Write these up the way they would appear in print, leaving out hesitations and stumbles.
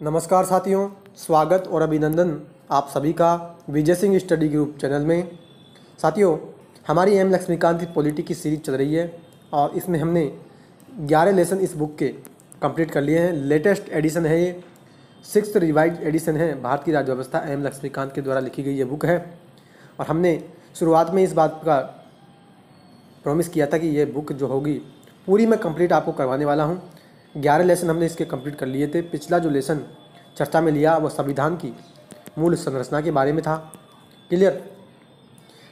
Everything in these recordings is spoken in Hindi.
नमस्कार साथियों, स्वागत और अभिनंदन आप सभी का Vijay Singh study group channel में। साथियों, हमारी एम लक्ष्मीकांत की पॉलिटी की सीरीज चल रही है और इसमें हमने 11 लेसन इस बुक के कंप्लीट कर लिए हैं। लेटेस्ट एडिशन है ये, 6th रिवाइज एडिशन है। भारत की राज्य व्यवस्था एम लक्ष्मीकांत के द्वारा लिखी गई ये बुक है और हमने शुरुआत में इस बात का प्रॉमिस किया था कि ये बुक जो होगी पूरी मैं कंप्लीट आपको करवाने वाला हूँ। 11 लेसन हमने इसके कंप्लीट कर लिए थे। पिछला जो लेसन चर्चा में लिया वो संविधान की मूल संरचना के बारे में था। क्लियर,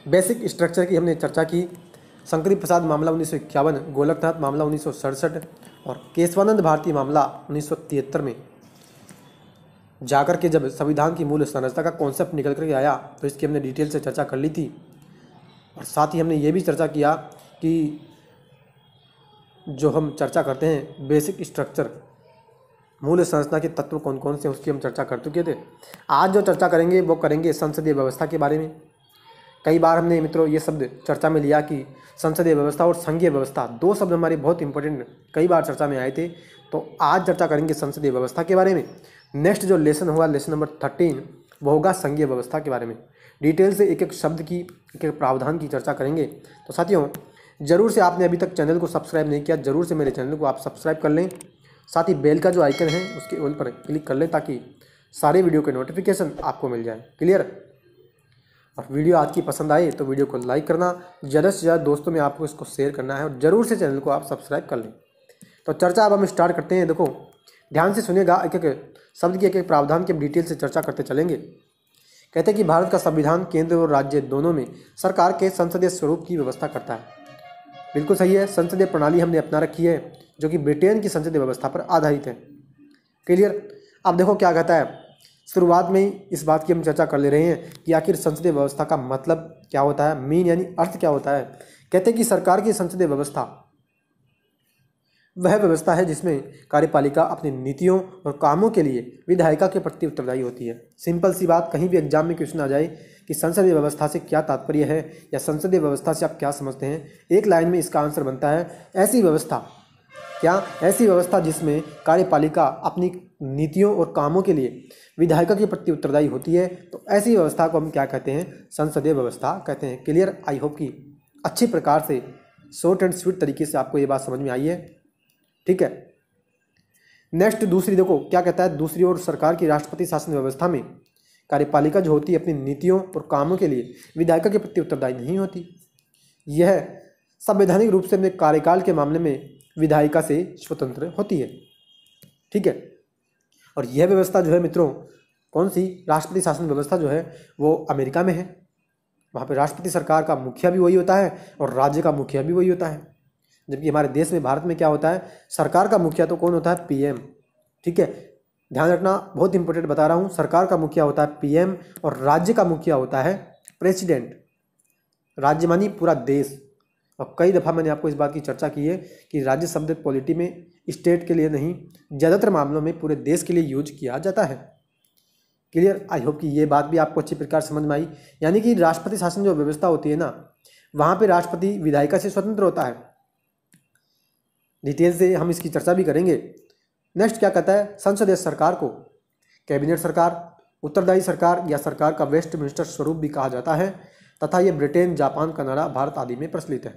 बेसिक स्ट्रक्चर की हमने चर्चा की। शंकरी प्रसाद मामला 1951, गोलकनाथ मामला 1967 और केशवानंद भारती मामला 1973 में जाकर के जब संविधान की मूल संरचना का कॉन्सेप्ट निकल कर आया तो इसकी हमने डिटेल से चर्चा कर ली थी। और साथ ही हमने ये भी चर्चा किया कि जो हम चर्चा करते हैं बेसिक स्ट्रक्चर, मूल संरचना के तत्व कौन कौन से, उसकी हम चर्चा कर चुके थे। आज जो चर्चा करेंगे वो करेंगे संसदीय व्यवस्था के बारे में। कई बार हमने मित्रों ये शब्द चर्चा में लिया कि संसदीय व्यवस्था और संघीय व्यवस्था, दो शब्द हमारे बहुत इंपॉर्टेंट कई बार चर्चा में आए थे। तो आज चर्चा करेंगे संसदीय व्यवस्था के बारे में। नेक्स्ट जो लेसन होगा, लेसन नंबर 13, वो होगा संघीय व्यवस्था के बारे में। डिटेल से एक एक शब्द की, एक एक प्रावधान की चर्चा करेंगे। तो साथियों, ज़रूर से आपने अभी तक चैनल को सब्सक्राइब नहीं किया, ज़रूर से मेरे चैनल को आप सब्सक्राइब कर लें। साथ ही बेल का जो आइकन है उसके ऑल पर क्लिक कर लें ताकि सारे वीडियो के नोटिफिकेशन आपको मिल जाए। क्लियर, और वीडियो आज की पसंद आए तो वीडियो को लाइक करना, ज़्यादा से ज़्यादा दोस्तों में आपको इसको शेयर करना है और ज़रूर से चैनल को आप सब्सक्राइब कर लें। तो चर्चा अब हम स्टार्ट करते हैं। देखो ध्यान से सुनिएगा, एक एक शब्द की एक एक प्रावधान की डिटेल से चर्चा करते चलेंगे। कहते हैं कि भारत का संविधान केंद्र और राज्य दोनों में सरकार के संसदीय स्वरूप की व्यवस्था करता है। बिल्कुल सही है, संसदीय प्रणाली हमने अपना रखी है जो कि ब्रिटेन की संसदीय व्यवस्था पर आधारित है। क्लियर, अब देखो क्या कहता है। शुरुआत में ही इस बात की हम चर्चा कर ले रहे हैं कि आखिर संसदीय व्यवस्था का मतलब क्या होता है, मीन यानी अर्थ क्या होता है। कहते हैं कि सरकार की संसदीय व्यवस्था वह व्यवस्था है जिसमें कार्यपालिका अपनी नीतियों और कामों के लिए विधायिका के प्रति उत्तरदायी होती है। सिंपल सी बात, कहीं भी एग्जाम में क्वेश्चन आ जाए कि संसदीय व्यवस्था से क्या तात्पर्य है या संसदीय व्यवस्था से आप क्या समझते हैं, एक लाइन में इसका आंसर बनता है ऐसी व्यवस्था। क्या? ऐसी व्यवस्था जिसमें कार्यपालिका अपनी नीतियों और कामों के लिए विधायिका के प्रति उत्तरदायी होती है, तो ऐसी व्यवस्था को हम क्या कहते हैं? संसदीय व्यवस्था कहते हैं। क्लियर, आई होप कि अच्छी प्रकार से शॉर्ट एंड स्वीट तरीके से आपको ये बात समझ में आई है। ठीक है, नेक्स्ट दूसरी देखो क्या कहता है। दूसरी ओर सरकार की राष्ट्रपति शासन व्यवस्था में कार्यपालिका जो होती है अपनी नीतियों और कामों के लिए विधायिका के प्रति उत्तरदायी नहीं होती। यह संवैधानिक रूप से अपने कार्यकाल के मामले में विधायिका से स्वतंत्र होती है। ठीक है, और यह व्यवस्था जो है मित्रों, कौन सी? राष्ट्रपति शासन व्यवस्था जो है वो अमेरिका में है। वहाँ पे राष्ट्रपति सरकार का मुखिया भी वही होता है और राज्य का मुखिया भी वही होता है। जबकि हमारे देश में, भारत में क्या होता है? सरकार का मुखिया तो कौन होता है? पीएम। ठीक है, ध्यान रखना, बहुत इंपॉर्टेंट बता रहा हूँ। सरकार का मुखिया होता है पीएम और राज्य का मुखिया होता है प्रेसिडेंट। राज्य मानी पूरा देश। और कई दफ़ा मैंने आपको इस बात की चर्चा की है कि राज्य शब्द पॉलिटी में स्टेट के लिए नहीं, ज़्यादातर मामलों में पूरे देश के लिए यूज किया जाता है। क्लियर, आई होप कि ये बात भी आपको अच्छी प्रकार समझ में आई। यानी कि राष्ट्रपति शासन जो व्यवस्था होती है ना, वहाँ पर राष्ट्रपति विधायिका से स्वतंत्र होता है। डिटेल से हम इसकी चर्चा भी करेंगे। नेक्स्ट क्या कहता है? संसदीय सरकार को कैबिनेट सरकार, उत्तरदायी सरकार या सरकार का वेस्टमिंस्टर स्वरूप भी कहा जाता है तथा ये ब्रिटेन, जापान, कनाडा, भारत आदि में प्रचलित है।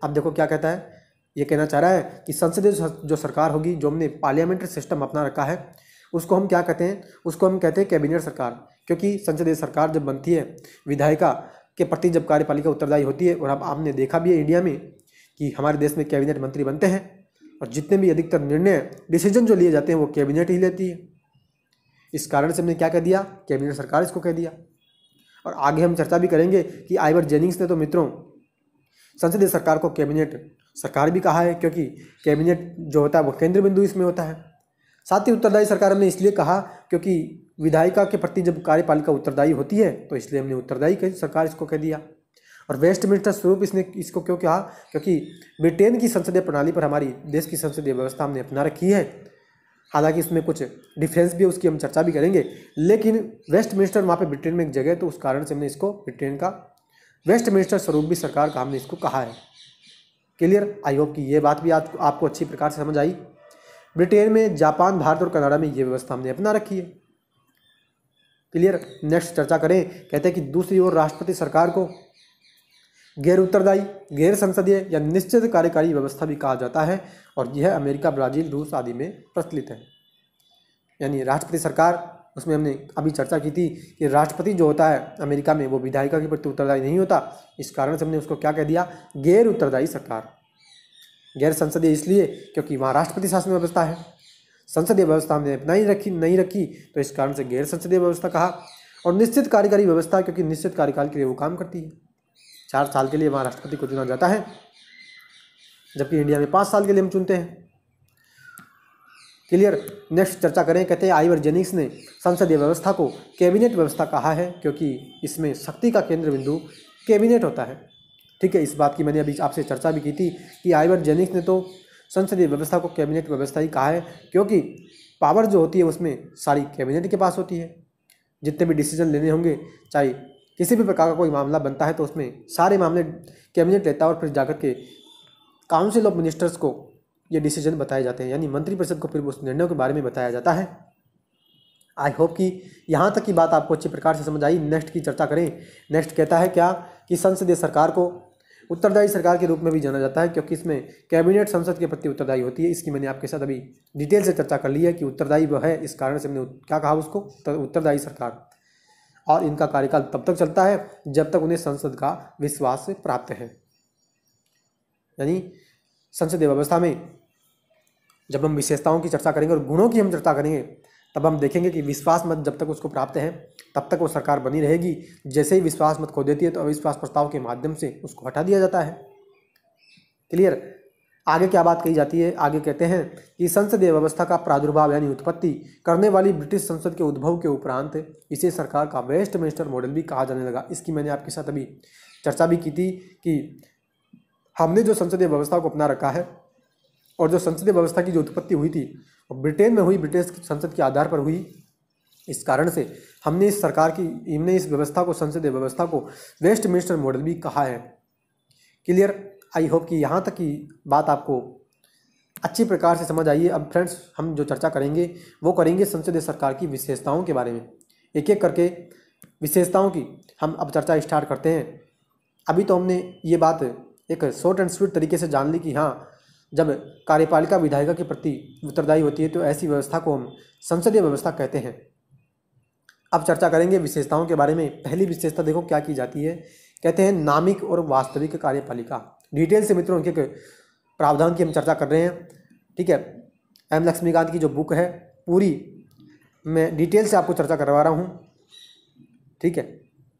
अब देखो क्या कहता है। ये कहना चाह रहा है कि संसदीय जो सरकार होगी, जो हमने पार्लियामेंट्री सिस्टम अपना रखा है, उसको हम क्या कहते हैं? उसको हम कहते हैं कैबिनेट सरकार। क्योंकि संसदीय सरकार जब बनती है, विधायिका के प्रति जब कार्यपालिका उत्तरदायी होती है। और अब आपने देखा भी है इंडिया में कि हमारे देश में कैबिनेट मंत्री बनते हैं और जितने भी अधिकतर निर्णय, डिसीजन जो लिए जाते हैं वो कैबिनेट ही लेती है। इस कारण से हमने क्या कह दिया? कैबिनेट सरकार इसको कह दिया। और आगे हम चर्चा भी करेंगे कि आइवर जेनिंग्स ने तो मित्रों संसदीय सरकार को कैबिनेट सरकार भी कहा है, क्योंकि कैबिनेट जो होता है वो केंद्र बिंदु इसमें होता है। साथ ही उत्तरदायी सरकार हमने इसलिए कहा क्योंकि विधायिका के प्रति जब कार्यपालिका उत्तरदायी होती है तो इसलिए हमने उत्तरदायी सरकार इसको कह दिया। और वेस्टमिंस्टर स्वरूप इसने इसको क्यों कहा? क्योंकि ब्रिटेन की संसदीय प्रणाली पर हमारी देश की संसदीय व्यवस्था हमने अपना रखी है। हालांकि इसमें कुछ डिफरेंस भी है, उसकी हम चर्चा भी करेंगे। लेकिन वेस्टमिंस्टर वहाँ पे ब्रिटेन में एक जगह है, तो उस कारण से हमने इसको ब्रिटेन का वेस्टमिंस्टर स्वरूप भी सरकार का हमने इसको कहा है। क्लियर, आई होप कि ये बात भी आपको अच्छी प्रकार से समझ आई। ब्रिटेन में, जापान, भारत और कनाडा में ये व्यवस्था हमने अपना रखी है। क्लियर। नेक्स्ट चर्चा करें, कहते हैं कि दूसरी ओर राष्ट्रपति सरकार को गैर उत्तरदायी, गैर संसदीय या निश्चित कार्यकारी व्यवस्था भी कहा जाता है और यह अमेरिका, ब्राज़ील, रूस आदि में प्रचलित है। यानी राष्ट्रपति सरकार, उसमें हमने अभी चर्चा की थी कि राष्ट्रपति जो होता है अमेरिका में वो विधायिका के प्रति उत्तरदायी नहीं होता, इस कारण से हमने उसको क्या कह दिया, गैर उत्तरदायी सरकार। गैर संसदीय इसलिए क्योंकि वहाँ राष्ट्रपति शासन व्यवस्था है, संसदीय व्यवस्था हमने अपना ही नहीं रखी, तो इस कारण से गैर संसदीय व्यवस्था कहा। और निश्चित कार्यकारी व्यवस्था, क्योंकि निश्चित कार्यकाल के लिए वो काम करती है, 4 साल के लिए वहाँ राष्ट्रपति को चुना जाता है, जबकि इंडिया में 5 साल के लिए हम चुनते हैं। क्लियर। नेक्स्ट चर्चा करें, कहते हैं आइवर जेनिंग्स ने संसदीय व्यवस्था को कैबिनेट व्यवस्था कहा है क्योंकि इसमें शक्ति का केंद्र बिंदु कैबिनेट होता है। ठीक है, इस बात की मैंने अभी आपसे चर्चा भी की थी कि आइवर जेनिंग्स ने तो संसदीय व्यवस्था को कैबिनेट व्यवस्था ही कहा है क्योंकि पावर जो होती है उसमें सारी कैबिनेट के पास होती है। जितने भी डिसीजन लेने होंगे, चाहे किसी भी प्रकार का कोई मामला बनता है तो उसमें सारे मामले कैबिनेट लेता है और फिर जाकर के काउंसिल ऑफ मिनिस्टर्स को ये डिसीजन बताए जाते हैं, यानी मंत्रिपरिषद को फिर उस निर्णयों के बारे में बताया जाता है। आई होप कि यहाँ तक की बात आपको अच्छी प्रकार से समझ आई। नेक्स्ट की चर्चा करें। नेक्स्ट कहता है क्या कि संसदीय सरकार को उत्तरदायी सरकार के रूप में भी जाना जाता है क्योंकि इसमें कैबिनेट संसद के प्रति उत्तरदायी होती है। इसकी मैंने आपके साथ अभी डिटेल से चर्चा कर ली है कि उत्तरदायी वो है, इस कारण से हमने क्या कहा उसको, उत्तरदायी सरकार। और इनका कार्यकाल तब तक चलता है जब तक उन्हें संसद का विश्वास प्राप्त है। यानी संसदीय व्यवस्था में जब हम विशेषताओं की चर्चा करेंगे और गुणों की हम चर्चा करेंगे तब हम देखेंगे कि विश्वास मत जब तक उसको प्राप्त है तब तक वो सरकार बनी रहेगी। जैसे ही विश्वास मत खो देती है तो अविश्वास प्रस्ताव के माध्यम से उसको हटा दिया जाता है। क्लियर। आगे क्या बात कही जाती है, आगे कहते हैं कि संसदीय व्यवस्था का प्रादुर्भाव यानी उत्पत्ति करने वाली ब्रिटिश संसद के उद्भव के उपरांत इसे सरकार का वेस्टमिंस्टर मॉडल भी कहा जाने लगा। इसकी मैंने आपके साथ अभी चर्चा भी की थी कि हमने जो संसदीय व्यवस्था को अपना रखा है और जो संसदीय व्यवस्था की जो उत्पत्ति हुई थी वो ब्रिटेन में हुई, ब्रिटिश संसद के आधार पर हुई। इस कारण से हमने इस व्यवस्था को, संसदीय व्यवस्था को वेस्टमिंस्टर मॉडल भी कहा है। क्लियर। आई होप कि यहाँ तक की बात आपको अच्छी प्रकार से समझ आई है। अब फ्रेंड्स हम जो चर्चा करेंगे वो करेंगे संसदीय सरकार की विशेषताओं के बारे में। एक एक करके विशेषताओं की हम अब चर्चा स्टार्ट करते हैं। अभी तो हमने ये बात एक शॉर्ट एंड स्वीट तरीके से जान ली कि हाँ, जब कार्यपालिका विधायिका के प्रति उत्तरदायी होती है तो ऐसी व्यवस्था को हम संसदीय व्यवस्था कहते हैं। अब चर्चा करेंगे विशेषताओं के बारे में। पहली विशेषता देखो क्या की जाती है, कहते हैं नामिक और वास्तविक कार्यपालिका। डिटेल से मित्रों उनके प्रावधान की हम चर्चा कर रहे हैं। ठीक है, एम लक्ष्मीकांत की जो बुक है पूरी मैं डिटेल से आपको चर्चा करवा रहा हूँ। ठीक है,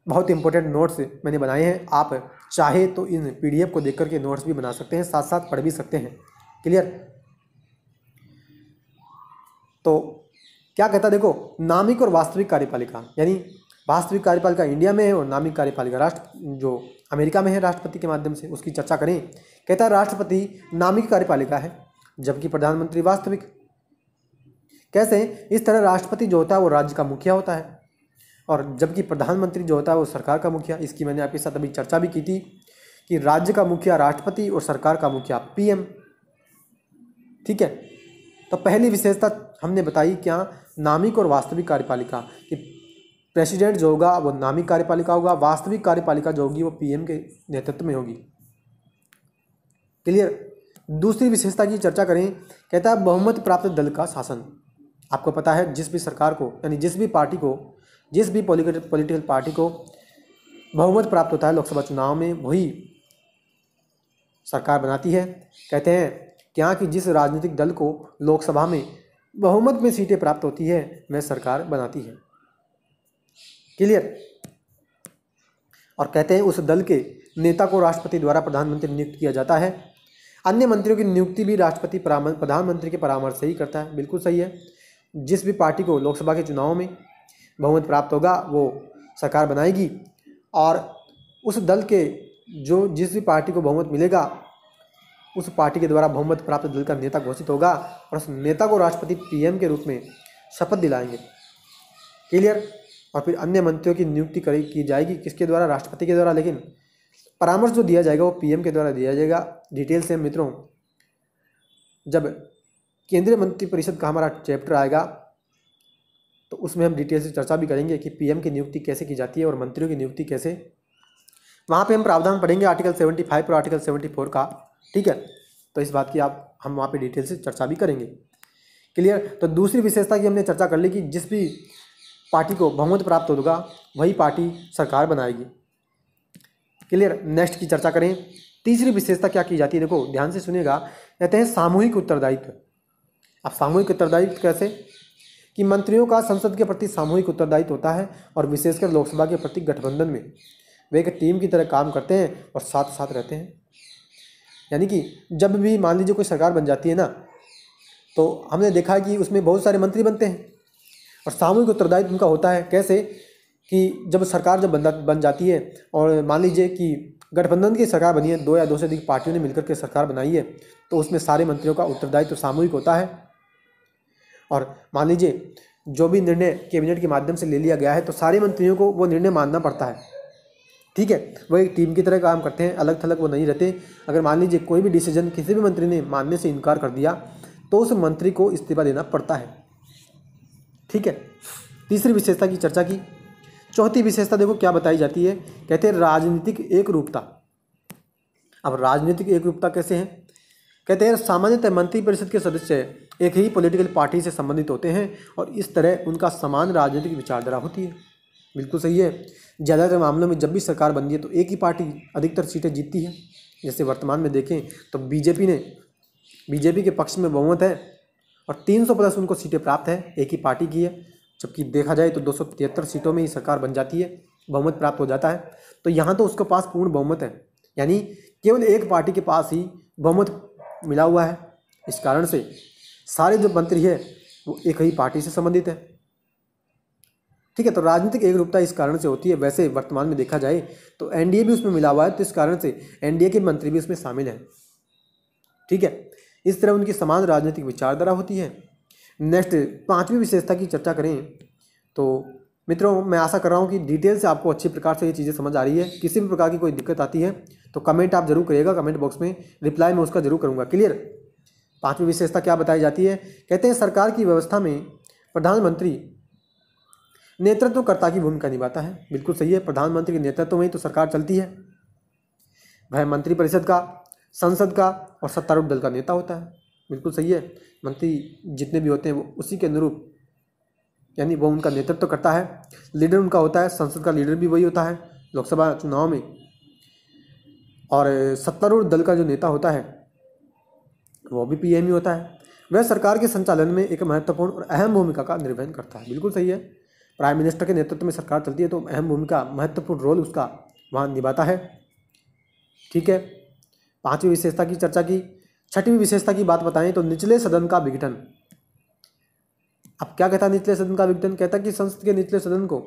बहुत इंपॉर्टेंट नोट्स मैंने बनाए हैं। आप चाहे तो इन पीडीएफ को देख करके नोट्स भी बना सकते हैं, साथ साथ पढ़ भी सकते हैं। क्लियर। तो क्या कहता है देखो, नामिक और वास्तविक कार्यपालिका, यानी वास्तविक कार्यपालिका इंडिया में है और नामिक कार्यपालिका राष्ट्र जो अमेरिका में है राष्ट्रपति के माध्यम से, उसकी चर्चा करें। कहता है राष्ट्रपति नामिक कार्यपालिका है जबकि प्रधानमंत्री वास्तविक। कैसे? इस तरह राष्ट्रपति जो होता है वो राज्य का मुखिया होता है और जबकि प्रधानमंत्री जो होता है वो सरकार का मुखिया। इसकी मैंने आपके साथ अभी चर्चा भी की थी कि राज्य का मुखिया राष्ट्रपति और सरकार का मुखिया पीएम। ठीक है, तो पहली विशेषता हमने बताई क्या, नामिक और वास्तविक कार्यपालिका, कि प्रेसिडेंट जो होगा वो नामिक कार्यपालिका होगा, वास्तविक कार्यपालिका जो होगी वो पीएम के नेतृत्व में होगी। क्लियर। दूसरी विशेषता की चर्चा करें, कहता है बहुमत प्राप्त दल का शासन। आपको पता है जिस भी सरकार को, यानी जिस भी पार्टी को, जिस भी पॉलिटिकल पार्टी को बहुमत प्राप्त होता है लोकसभा चुनाव में, वही सरकार बनाती है। कहते हैं क्या कि जिस राजनीतिक दल को लोकसभा में बहुमत में सीटें प्राप्त होती है वह सरकार बनाती है। क्लियर। और कहते हैं उस दल के नेता को राष्ट्रपति द्वारा प्रधानमंत्री नियुक्त किया जाता है। अन्य मंत्रियों की नियुक्ति भी राष्ट्रपति प्रधानमंत्री के परामर्श से ही करता है। बिल्कुल सही है। जिस भी पार्टी को लोकसभा के चुनाव में बहुमत प्राप्त होगा वो सरकार बनाएगी और उस दल के जिस भी पार्टी को बहुमत मिलेगा उस पार्टी के द्वारा बहुमत प्राप्त दल का नेता घोषित होगा और उस नेता को राष्ट्रपति पीएम के रूप में शपथ दिलाएंगे। क्लियर। और फिर अन्य मंत्रियों की नियुक्ति की जाएगी किसके द्वारा, राष्ट्रपति के द्वारा, लेकिन परामर्श जो दिया जाएगा वो पीएम के द्वारा दिया जाएगा। डिटेल से मित्रों जब केंद्रीय मंत्रिपरिषद का हमारा चैप्टर आएगा, तो उसमें हम डिटेल से चर्चा भी करेंगे कि पीएम की नियुक्ति कैसे की जाती है और मंत्रियों की नियुक्ति कैसे। वहाँ पे हम प्रावधान पढ़ेंगे आर्टिकल 75 और आर्टिकल 74 का, ठीक है। तो इस बात की हम वहाँ पे डिटेल से चर्चा भी करेंगे। क्लियर। तो दूसरी विशेषता की हमने चर्चा कर ली कि जिस भी पार्टी को बहुमत प्राप्त होगा वही पार्टी सरकार बनाएगी। क्लियर। नेक्स्ट की चर्चा करें। तीसरी विशेषता क्या की जाती है, देखो ध्यान से सुनिएगा। कहते हैं सामूहिक उत्तरदायित्व। अब सामूहिक उत्तरदायित्व कैसे, कि मंत्रियों का संसद के प्रति सामूहिक उत्तरदायित्व होता है और विशेषकर लोकसभा के प्रति गठबंधन में वे एक टीम की तरह काम करते हैं और साथ साथ रहते हैं। यानी कि जब भी मान लीजिए कोई सरकार बन जाती है ना, तो हमने देखा कि उसमें बहुत सारे मंत्री बनते हैं और सामूहिक उत्तरदायित्व उनका होता है। कैसे कि जब सरकार बन जाती है और मान लीजिए कि गठबंधन की सरकार बनी है, 2 या 2 से अधिक पार्टियों ने मिलकर के सरकार बनाई है, तो उसमें सारे मंत्रियों का उत्तरदायित्व सामूहिक होता है। और मान लीजिए जो भी निर्णय कैबिनेट के माध्यम से ले लिया गया है तो सारे मंत्रियों को वो निर्णय मानना पड़ता है, ठीक है। वो एक टीम की तरह काम करते हैं, अलग थलग वो नहीं रहते। अगर मान लीजिए कोई भी डिसीजन किसी भी मंत्री ने मानने से इनकार कर दिया तो उस मंत्री को इस्तीफा देना पड़ता है, ठीक है। तीसरी विशेषता की चर्चा की। चौथी विशेषता देखो क्या बताई जाती है, कहते हैं राजनीतिक एकरूपता। अब राजनीतिक एकरूपता कैसे है, कहते हैं सामान्यतः मंत्रिपरिषद के सदस्य एक ही पॉलिटिकल पार्टी से संबंधित होते हैं और इस तरह उनका समान राजनीतिक विचारधारा होती है। बिल्कुल सही है। ज़्यादातर मामलों में जब भी सरकार बनती है तो एक ही पार्टी अधिकतर सीटें जीतती है। जैसे वर्तमान में देखें तो बीजेपी के पक्ष में बहुमत है और 300 प्लस उनको सीटें प्राप्त है, एक ही पार्टी की है। जबकि देखा जाए तो 273 सीटों में ही सरकार बन जाती है, बहुमत प्राप्त हो जाता है। तो यहाँ तो उसके पास पूर्ण बहुमत है, यानी केवल एक पार्टी के पास ही बहुमत मिला हुआ है। इस कारण से सारे जो मंत्री है वो एक ही पार्टी से संबंधित है, ठीक है। तो राजनीतिक एकरूपता इस कारण से होती है। वैसे वर्तमान में देखा जाए तो एनडीए भी उसमें मिला हुआ है, तो इस कारण से एनडीए के मंत्री भी उसमें शामिल हैं, ठीक है। इस तरह उनकी समान राजनीतिक विचारधारा होती है। नेक्स्ट पांचवी विशेषता की चर्चा करें तो मित्रों मैं आशा कर रहा हूँ कि डिटेल से आपको अच्छी प्रकार से ये चीज़ें समझ आ रही है। किसी भी प्रकार की कोई दिक्कत आती है तो कमेंट आप जरूर करिएगा, कमेंट बॉक्स में रिप्लाई मैं उसका जरूर करूँगा। क्लियर। पांचवी विशेषता क्या बताई जाती है, कहते हैं सरकार की व्यवस्था में प्रधानमंत्री नेतृत्वकर्ता की भूमिका निभाता है। बिल्कुल सही है। प्रधानमंत्री के नेतृत्व में ही तो सरकार चलती है। वह मंत्रिपरिषद का, संसद का और सत्तारूढ़ दल का नेता होता है। बिल्कुल सही है। मंत्री जितने भी होते हैं वो उसी के अनुरूप, यानी वो उनका नेतृत्व करता है। लीडर उनका होता है, संसद का लीडर भी वही होता है लोकसभा चुनाव में, और सत्तारूढ़ दल का जो नेता होता है वो भी पीएम ही होता है। वह सरकार के संचालन में एक महत्वपूर्ण और अहम भूमिका का निर्वहन करता है। बिल्कुल सही है। प्राइम मिनिस्टर के नेतृत्व में सरकार चलती है तो अहम भूमिका, महत्वपूर्ण रोल उसका वहाँ निभाता है, ठीक है। पांचवी विशेषता की चर्चा की। छठवीं विशेषता की बात बताएं तो निचले सदन का विघटन। अब क्या कहता है निचले सदन का विघटन, कहता है कि संसद के निचले सदन को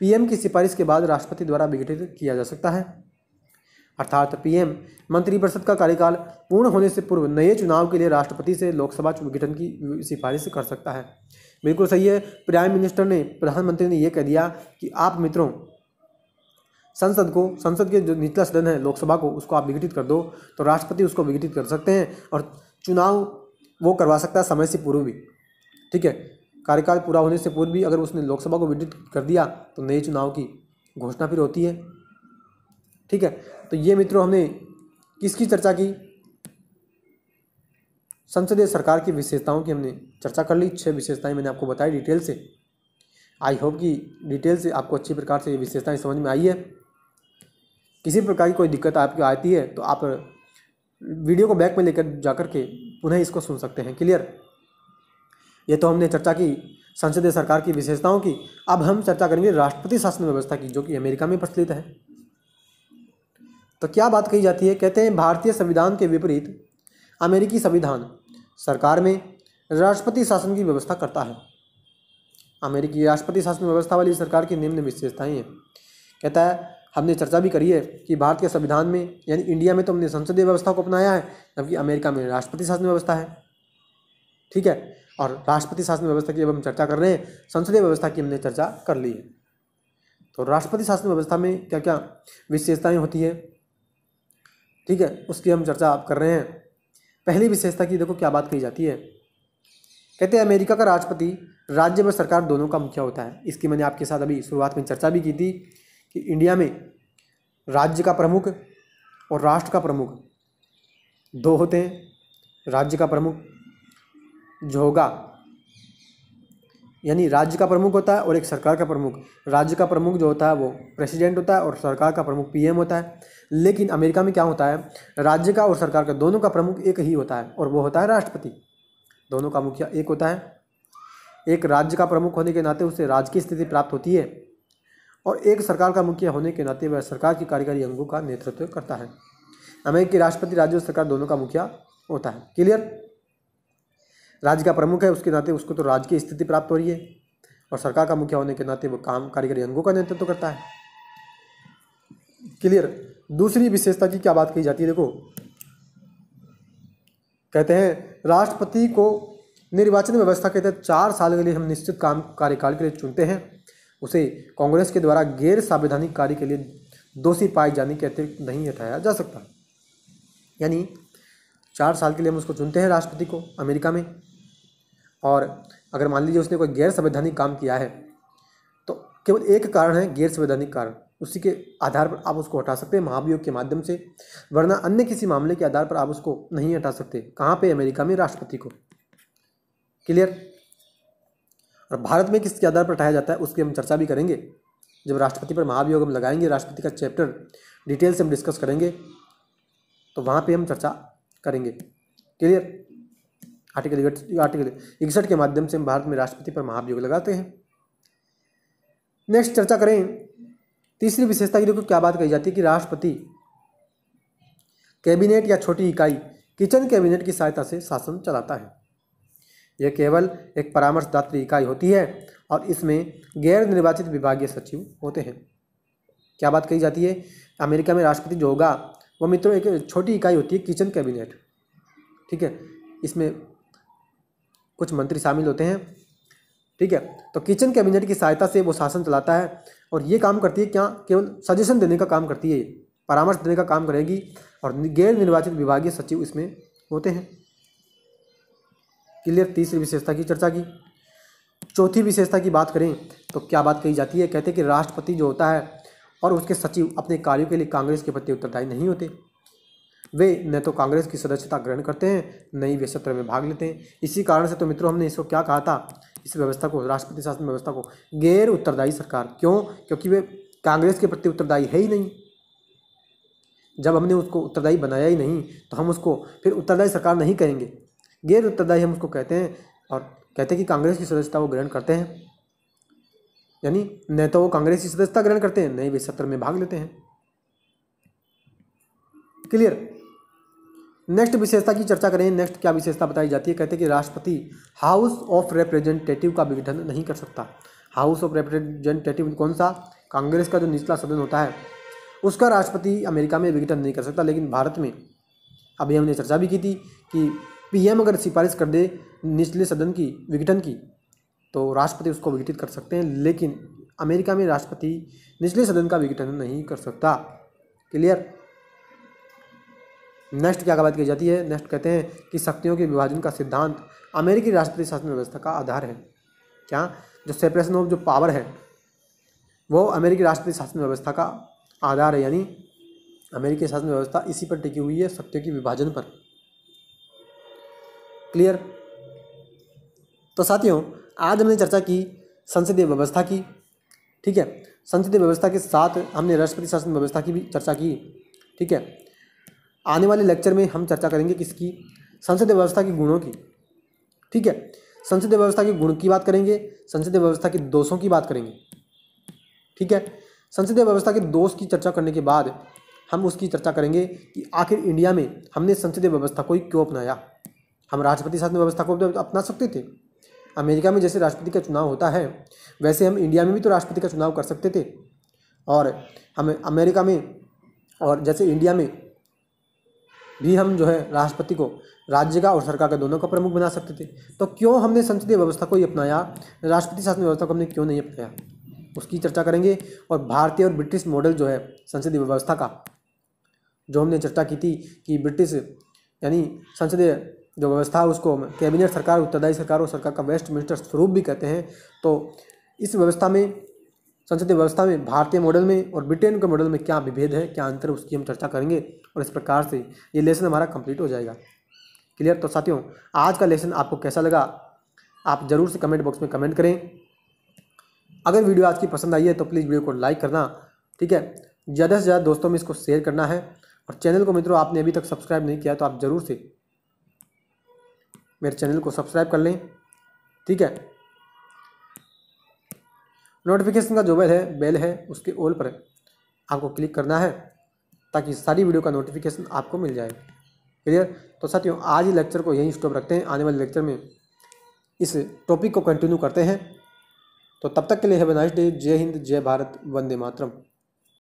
पीएम की सिफारिश के बाद राष्ट्रपति द्वारा विघटित किया जा सकता है। अर्थात पीएम मंत्रिपरिषद का कार्यकाल पूर्ण होने से पूर्व नए चुनाव के लिए राष्ट्रपति से लोकसभा विघटन की सिफारिश कर सकता है। बिल्कुल सही है। प्राइम मिनिस्टर ने, प्रधानमंत्री ने यह कह दिया कि आप मित्रों संसद के जो निचला सदन है लोकसभा को, उसको आप विघटित कर दो, तो राष्ट्रपति उसको विघटित कर सकते हैं और चुनाव वो करवा सकता है समय से पूर्व भी, ठीक है। कार्यकाल पूरा होने से पूर्व भी अगर उसने लोकसभा को विघटित कर दिया तो नए चुनाव की घोषणा फिर होती है, ठीक है। तो ये मित्रों हमने किसकी चर्चा की, संसदीय सरकार की विशेषताओं की हमने चर्चा कर ली। 6 विशेषताएं मैंने आपको बताई डिटेल से। आई होप कि डिटेल से आपको अच्छी प्रकार से ये विशेषताएं समझ में आई है। किसी प्रकार की कोई दिक्कत आपको आती है तो आप वीडियो को बैक में लेकर जाकर के पुनः इसको सुन सकते हैं। क्लियर। ये तो हमने चर्चा की संसदीय सरकार की विशेषताओं की। अब हम चर्चा करेंगे राष्ट्रपति शासन व्यवस्था की, जो कि अमेरिका में प्रचलित है। तो क्या बात कही जाती है, कहते हैं भारतीय संविधान के विपरीत अमेरिकी संविधान सरकार में राष्ट्रपति शासन की व्यवस्था करता है। अमेरिकी राष्ट्रपति शासन व्यवस्था वाली सरकार की निम्न विशेषताएं हैं। कहता है, हमने चर्चा भी करी है कि भारत के संविधान में यानी इंडिया में तो हमने संसदीय व्यवस्था को अपनाया है, जबकि अमेरिका में राष्ट्रपति शासन व्यवस्था है, ठीक है। और राष्ट्रपति शासन व्यवस्था की अब हम चर्चा कर रहे हैं, संसदीय व्यवस्था की हमने चर्चा कर ली है। तो राष्ट्रपति शासन व्यवस्था में क्या क्या विशेषताएं होती है, ठीक है, उसकी हम चर्चा आप कर रहे हैं। पहली विशेषता की देखो क्या बात कही जाती है, कहते हैं अमेरिका का राष्ट्रपति राज्य व सरकार दोनों का मुखिया होता है। इसकी मैंने आपके साथ अभी शुरुआत में चर्चा भी की थी कि इंडिया में राज्य का प्रमुख और राष्ट्र का प्रमुख दो होते हैं। राज्य का प्रमुख जो होगा यानी राज्य का प्रमुख होता है और एक सरकार का प्रमुख। राज्य का प्रमुख जो होता है वो प्रेसिडेंट होता है और सरकार का प्रमुख पीएम होता है। लेकिन अमेरिका में क्या होता है, राज्य का और सरकार का दोनों का प्रमुख एक ही होता है और वो होता है राष्ट्रपति। दोनों का मुखिया एक होता है। एक राज्य का प्रमुख होने के नाते उसे राज्य की स्थिति प्राप्त होती है और एक सरकार का मुखिया होने के नाते वह सरकार की कार्यकारी अंगों का नेतृत्व करता है। अमेरिकी राष्ट्रपति राज्य और सरकार दोनों का मुखिया होता है। क्लियर। राज्य का प्रमुख है उसके नाते उसको तो राज्य की स्थिति प्राप्त हो रही है और सरकार का मुखिया होने के नाते वो काम कार्यकारी अंगों का नेतृत्व करता है। क्लियर। दूसरी विशेषता की क्या बात कही जाती है, देखो कहते हैं राष्ट्रपति को निर्वाचन व्यवस्था के तहत 4 साल के लिए हम निश्चित कार्यकाल के लिए चुनते हैं। उसे कांग्रेस के द्वारा गैर संवैधानिक कार्य के लिए दोषी पाए जाने के अतिरिक्त नहीं हटाया जा सकता। यानी 4 साल के लिए हम उसको चुनते हैं राष्ट्रपति को अमेरिका में, और अगर मान लीजिए उसने कोई गैर संवैधानिक काम किया है तो केवल एक कारण है गैर संवैधानिक कारण, उसी के आधार पर आप उसको हटा सकते हैं महाभियोग के माध्यम से, वरना अन्य किसी मामले के आधार पर आप उसको नहीं हटा सकते। कहाँ पे? अमेरिका में राष्ट्रपति को। क्लियर। और भारत में किसके आधार पर हटाया जाता है उसकी हम चर्चा भी करेंगे। जब राष्ट्रपति पर महाभियोग हम लगाएंगे, राष्ट्रपति का चैप्टर डिटेल से हम डिस्कस करेंगे तो वहाँ पे हम चर्चा करेंगे। क्लियर। आर्टिकल 61 के माध्यम से हम भारत में राष्ट्रपति पर महाभियोग लगाते हैं। नेक्स्ट चर्चा करें तीसरी विशेषता की। देखो क्या बात कही जाती है कि राष्ट्रपति कैबिनेट या छोटी इकाई किचन कैबिनेट की सहायता से शासन चलाता है। यह केवल एक परामर्शदात्री इकाई होती है और इसमें गैर निर्वाचित विभागीय सचिव होते हैं। क्या बात कही जाती है, अमेरिका में राष्ट्रपति जो होगा वो मित्रों एक छोटी इकाई होती है किचन कैबिनेट। ठीक है, इसमें कुछ मंत्री शामिल होते हैं। ठीक है, तो किचन कैबिनेट की सहायता से वो शासन चलाता है और ये काम करती है क्या, केवल सजेशन देने का काम करती है, परामर्श देने का काम करेगी और गैर निर्वाचित विभागीय सचिव इसमें होते हैं। क्लियर। तीसरी विशेषता की चर्चा की। चौथी विशेषता की बात करें तो क्या बात कही जाती है, कहते हैं कि राष्ट्रपति जो होता है और उसके सचिव अपने कार्यों के लिए कांग्रेस के प्रति उत्तरदायी नहीं होते। वे न तो कांग्रेस की सदस्यता ग्रहण करते हैं न ही वे सत्र में भाग लेते हैं। इसी कारण से तो मित्रों हमने इसको क्या कहा था, इस व्यवस्था को, राष्ट्रपति शासन व्यवस्था को गैर उत्तरदायी सरकार। क्यों? क्योंकि वे कांग्रेस के प्रति उत्तरदायी है ही नहीं। जब हमने उसको उत्तरदायी बनाया ही नहीं तो हम उसको फिर उत्तरदायी सरकार नहीं कहेंगे, गैर उत्तरदायी हम उसको कहते हैं। और कहते हैं कि कांग्रेस की सदस्यता वो ग्रहण करते हैं, यानी न तो वो कांग्रेस की सदस्यता ग्रहण करते हैं न ही वे सत्र में भाग लेते हैं। क्लियर। नेक्स्ट विशेषता की चर्चा करें। नेक्स्ट क्या विशेषता बताई जाती है, कहते हैं कि राष्ट्रपति हाउस ऑफ रिप्रेजेंटेटिव का विघटन नहीं कर सकता। हाउस ऑफ रिप्रेजेंटेटिव कौन सा, कांग्रेस का जो निचला सदन होता है उसका राष्ट्रपति अमेरिका में विघटन नहीं कर सकता। लेकिन भारत में अभी हमने चर्चा भी की थी कि पीएम अगर सिफारिश कर दे निचले सदन की विघटन की तो राष्ट्रपति उसको विघटित कर सकते हैं, लेकिन अमेरिका में राष्ट्रपति निचले सदन का विघटन नहीं कर सकता। क्लियर। नेक्स्ट क्या बात की जाती है, नेक्स्ट कहते हैं कि शक्तियों के विभाजन का सिद्धांत अमेरिकी राष्ट्रपति शासन व्यवस्था का आधार है। क्या? जो सेपरेशन ऑफ जो पावर है वो अमेरिकी राष्ट्रपति शासन व्यवस्था का आधार है, यानी अमेरिकी शासन व्यवस्था इसी पर टिकी हुई है, शक्तियों के विभाजन पर। क्लियर। तो साथियों आज हमने चर्चा की संसदीय व्यवस्था की। ठीक है, संसदीय व्यवस्था के साथ हमने राष्ट्रपति शासन व्यवस्था की भी चर्चा की। ठीक है, आने वाले लेक्चर में हम चर्चा करेंगे किसकी, संसदीय व्यवस्था के गुणों की। ठीक है, संसदीय व्यवस्था के गुण की बात करेंगे, संसदीय व्यवस्था के दोषों की बात करेंगे। ठीक है, संसदीय व्यवस्था के दोष की चर्चा करने के बाद हम उसकी चर्चा करेंगे कि आखिर इंडिया में हमने संसदीय व्यवस्था को क्यों अपनाया। हम राष्ट्रपति शासन व्यवस्था को अपना सकते थे। अमेरिका में जैसे राष्ट्रपति का चुनाव होता है वैसे हम इंडिया में भी तो राष्ट्रपति का चुनाव कर सकते थे, और हमें अमेरिका में और जैसे इंडिया में भी हम जो है राष्ट्रपति को राज्य का और सरकार का दोनों का प्रमुख बना सकते थे। तो क्यों हमने संसदीय व्यवस्था को ही अपनाया, राष्ट्रपति शासन व्यवस्था को हमने क्यों नहीं अपनाया, उसकी चर्चा करेंगे। और भारतीय और ब्रिटिश मॉडल जो है संसदीय व्यवस्था का, जो हमने चर्चा की थी कि ब्रिटिश यानी संसदीय जो व्यवस्था है उसको कैबिनेट सरकार, उत्तरदायी सरकार और सरकार का वेस्टमिंस्टर स्वरूप भी कहते हैं। तो इस व्यवस्था में, संसदीय व्यवस्था में भारतीय मॉडल में और ब्रिटेन के मॉडल में क्या विभेद है, क्या अंतर है, उसकी हम चर्चा करेंगे और इस प्रकार से ये लेसन हमारा कंप्लीट हो जाएगा। क्लियर। तो साथियों, आज का लेसन आपको कैसा लगा आप ज़रूर से कमेंट बॉक्स में कमेंट करें। अगर वीडियो आज की पसंद आई है तो प्लीज़ वीडियो को लाइक करना, ठीक है। ज़्यादा से ज़्यादा दोस्तों में इसको शेयर करना है और चैनल को मित्रों आपने अभी तक सब्सक्राइब नहीं किया तो आप ज़रूर से मेरे चैनल को सब्सक्राइब कर लें, ठीक है। नोटिफिकेशन का जो बेल है उसके ऑल पर आपको क्लिक करना है ताकि सारी वीडियो का नोटिफिकेशन आपको मिल जाए। क्लियर। तो साथियों, आज ही लेक्चर को यहीं स्टॉप रखते हैं, आने वाले लेक्चर में इस टॉपिक को कंटिन्यू करते हैं। तो तब तक के लिए हैव अ नाइस डे। जय हिंद, जय भारत, वंदे मातरम।